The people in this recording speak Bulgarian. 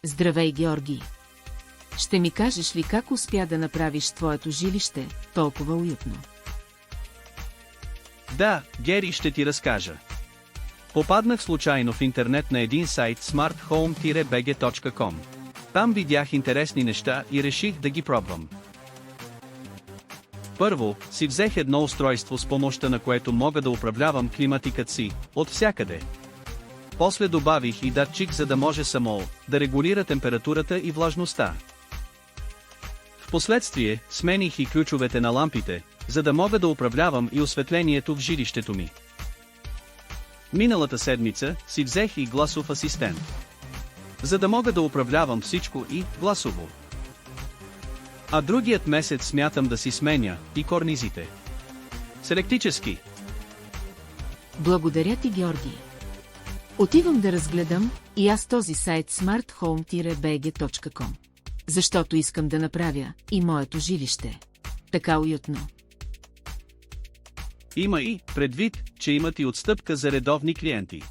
Здравей, Георги! Ще ми кажеш ли как успя да направиш твоето жилище толкова уютно? Да, Гери, ще ти разкажа. Попаднах случайно в интернет на един сайт smarthome-bg.com. Там видях интересни неща и реших да ги пробвам. Първо, си взех едно устройство, с помощта на което мога да управлявам климатикът си, от всякъде. После добавих и датчик, за да може само да регулира температурата и влажността. Впоследствие, смених и ключовете на лампите, за да мога да управлявам и осветлението в жилището ми. Миналата седмица си взех и гласов асистент, за да мога да управлявам всичко и гласово. А другият месец смятам да си сменя и корнизите с електрически. Благодаря ти, Георги. Отивам да разгледам и аз този сайт smarthome-bg.com. Защото искам да направя и моето жилище така уютно. Има и предвид, че имат и отстъпка за редовни клиенти.